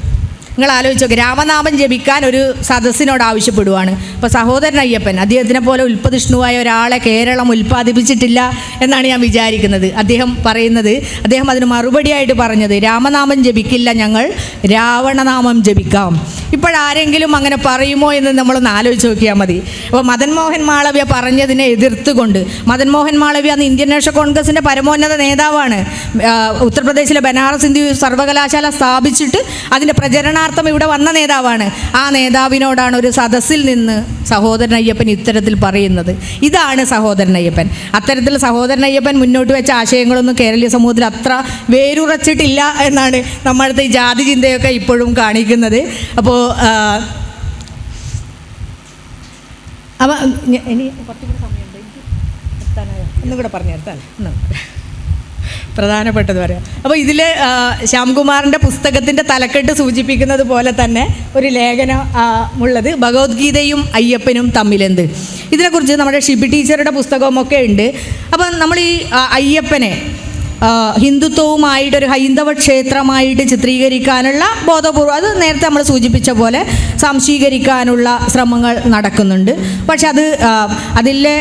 നിങ്ങൾ ആലോചിച്ച് നോക്കുക, രാമനാമം ജപിക്കാൻ ഒരു സദസ്സിനോട് ആവശ്യപ്പെടുവാണ്. അപ്പോൾ സഹോദരൻ അയ്യപ്പൻ അദ്ദേഹത്തിനെ പോലെ ഉൽപ്പതിഷ്ണുവായ ഒരാളെ കേരളം ഉൽപ്പാദിപ്പിച്ചിട്ടില്ല എന്നാണ് ഞാൻ വിചാരിക്കുന്നത്. അദ്ദേഹം അതിന് മറുപടിയായിട്ട് പറഞ്ഞത്, രാമനാമം ജപിക്കില്ല ഞങ്ങൾ, രാവണനാമം ജപിക്കാം. ഇപ്പോഴാരെങ്കിലും അങ്ങനെ പറയുമോ എന്ന് നമ്മളൊന്ന് ആലോചിച്ച് നോക്കിയാൽ മതി. അപ്പോൾ മദൻ മോഹൻ മാളവ്യ പറഞ്ഞതിനെ എതിർത്തുകൊണ്ട്, മദൻ മോഹൻ മാളവ്യ അന്ന് ഇന്ത്യൻ നാഷണൽ കോൺഗ്രസിൻ്റെ പരമോന്നത നേതാവാണ്. ഉത്തർപ്രദേശിലെ ബനാറസ് ഹിന്ദു സർവകലാശാല സ്ഥാപിച്ചിട്ട് അതിൻ്റെ പ്രചരണാർത്ഥം ഇവിടെ വന്ന നേതാവാണ്. ആ നേതാവിനോടാണ് ഒരു സദസ്സിൽ നിന്ന് സഹോദരൻ അയ്യപ്പൻ ഇത്തരത്തിൽ പറയുന്നത്. ഇതാണ് സഹോദരൻ അയ്യപ്പൻ. അത്തരത്തിൽ സഹോദരൻ അയ്യപ്പൻ മുന്നോട്ട് വെച്ച ആശയങ്ങളൊന്നും കേരളീയ സമൂഹത്തിൽ അത്ര വേരുറച്ചിട്ടില്ല എന്നാണ് നമ്മളത്തെ ഈ ജാതി ചിന്തയൊക്കെ ഇപ്പോഴും കാണിക്കുന്നത്. അപ്പോൾ ഇനി കുറച്ചുകൂടി സമയമുണ്ട്, എനിക്ക് എത്താനായോ ഒന്നും കൂടെ പറഞ്ഞു തരത്താൽ പ്രധാനപ്പെട്ടത് പറയാം. അപ്പോൾ ഇതിൽ ശ്യാംകുമാറിൻ്റെ പുസ്തകത്തിൻ്റെ തലക്കെട്ട് സൂചിപ്പിക്കുന്നത് പോലെ തന്നെ ഒരു ലേഖനം ഉള്ളത് ഭഗവത്ഗീതയും അയ്യപ്പനും തമ്മിലെന്ത്. ഇതിനെക്കുറിച്ച് നമ്മുടെ ഷിബി ടീച്ചറുടെ പുസ്തകമൊക്കെ ഉണ്ട്. അപ്പം നമ്മൾ ഈ അയ്യപ്പനെ ഹിന്ദുത്വവുമായിട്ടൊരു ഹൈന്ദവ ക്ഷേത്രമായിട്ട് ചിത്രീകരിക്കാനുള്ള ബോധപൂർവ്വം, അത് നേരത്തെ നമ്മൾ സൂചിപ്പിച്ച പോലെ സംശീകരിക്കാനുള്ള ശ്രമങ്ങൾ നടക്കുന്നുണ്ട്. പക്ഷെ അതിലെ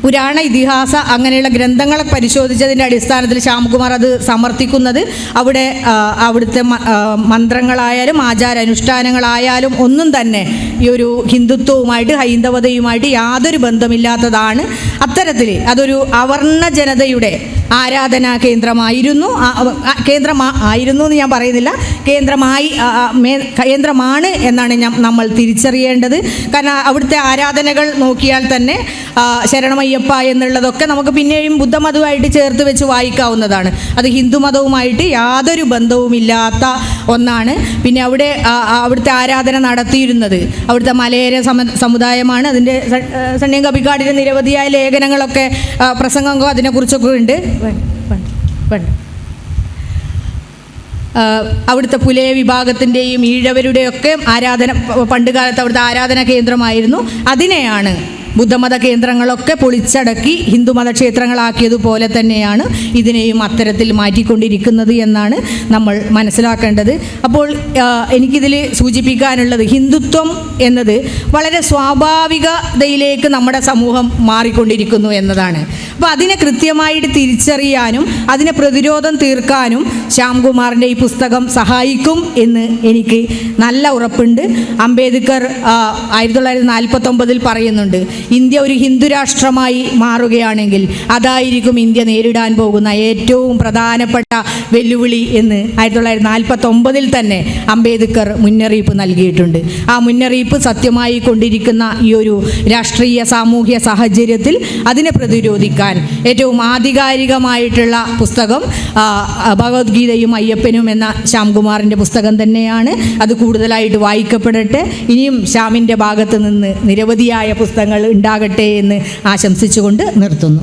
പുരാണ ഇതിഹാസ അങ്ങനെയുള്ള ഗ്രന്ഥങ്ങളെ പരിശോധിച്ചതിൻ്റെ അടിസ്ഥാനത്തിൽ ശ്യാംകുമാർ അത് സമർത്ഥിക്കുന്നത് അവിടുത്തെ മന്ത്രങ്ങളായാലും ആചാരാനുഷ്ഠാനങ്ങളായാലും ഒന്നും തന്നെ ഈ ഒരു ഹിന്ദുത്വവുമായിട്ട് ഹൈന്ദവതയുമായിട്ട് യാതൊരു ബന്ധമില്ലാത്തതാണ്. അത്തരത്തിൽ അതൊരു അവർണ ജനതയുടെ ആരാധനാ കേന്ദ്രമായിരുന്നു. ആയിരുന്നു എന്ന് ഞാൻ പറയുന്നില്ല, കേന്ദ്രമാണ് എന്നാണ് നമ്മൾ തിരിച്ചറിയേണ്ടത്. കാരണം അവിടുത്തെ ആരാധനകൾ നോക്കിയാൽ തന്നെ ശരണമയ്യപ്പ എന്നുള്ളതൊക്കെ നമുക്ക് പിന്നെയും ബുദ്ധമതവുമായിട്ട് ചേർത്ത് വെച്ച് വായിക്കാവുന്നതാണ്. അത് ഹിന്ദുമതവുമായിട്ട് യാതൊരു ബന്ധവുമില്ലാത്ത ഒന്നാണ്. പിന്നെ അവിടുത്തെ ആരാധന നടത്തിയിരുന്നത് അവിടുത്തെ മലയേര സമുദായമാണ്. അതിൻ്റെ സണ്ണിയം കബിക്കാടിൻ്റെ നിരവധിയായ ലേഖനങ്ങളൊക്കെ പ്രസംഗങ്ങളോ അതിനെക്കുറിച്ചൊക്കെ ഉണ്ട്. അവിടുത്തെ പുലയ വിഭാഗത്തിൻ്റെയും ഈഴവരുടെയൊക്കെ ആരാധന പണ്ട് കാലത്ത് അവിടുത്തെ ആരാധന കേന്ദ്രമായിരുന്നു. അതിനെയാണ് ബുദ്ധമത കേന്ദ്രങ്ങളൊക്കെ പൊളിച്ചടക്കി ഹിന്ദുമത ക്ഷേത്രങ്ങളാക്കിയതുപോലെ തന്നെയാണ് ഇതിനെയും അത്തരത്തിൽ മാറ്റിക്കൊണ്ടിരിക്കുന്നത് എന്നാണ് നമ്മൾ മനസ്സിലാക്കേണ്ടത്. അപ്പോൾ എനിക്കിതിൽ സൂചിപ്പിക്കാനുള്ളത്, ഹിന്ദുത്വം എന്നത് വളരെ സ്വാഭാവികതയിലേക്ക് നമ്മുടെ സമൂഹം മാറിക്കൊണ്ടിരിക്കുന്നു എന്നതാണ്. അപ്പോൾ അതിനെ കൃത്യമായിട്ട് തിരിച്ചറിയാനും അതിനെ പ്രതിരോധം തീർക്കാനും ശ്യാംകുമാറിൻ്റെ ഈ പുസ്തകം സഹായിക്കും എന്ന് എനിക്ക് നല്ല ഉറപ്പുണ്ട്. അംബേദ്കർ 1949 പറയുന്നുണ്ട്, ഇന്ത്യ ഒരു ഹിന്ദു രാഷ്ട്രമായി മാറുകയാണെങ്കിൽ അതായിരിക്കും ഇന്ത്യ നേരിടാൻ പോകുന്ന ഏറ്റവും പ്രധാനപ്പെട്ട വെല്ലുവിളി എന്ന് 1949 തന്നെ അംബേദ്കർ മുന്നറിയിപ്പ് നൽകിയിട്ടുണ്ട്. ആ മുന്നറിയിപ്പ് സത്യമായി കൊണ്ടിരിക്കുന്ന ഈ ഒരു രാഷ്ട്രീയ സാമൂഹ്യ സാഹചര്യത്തിൽ അതിനെ പ്രതിരോധിക്കാൻ ഏറ്റവും ആധികാരികമായിട്ടുള്ള പുസ്തകം ഭഗവത്ഗീതയും അയ്യപ്പനും എന്ന ശ്യാംകുമാറിൻ്റെ പുസ്തകം തന്നെയാണ്. അത് കൂടുതലായിട്ട് വായിക്കപ്പെടട്ടെ. ഇനിയും ശ്യാമിൻ്റെ ഭാഗത്ത് നിന്ന് നിരവധിയായ പുസ്തകങ്ങൾ ഉണ്ടാകട്ടെ എന്ന് ആശംസിച്ചുകൊണ്ട് നിർത്തുന്നു.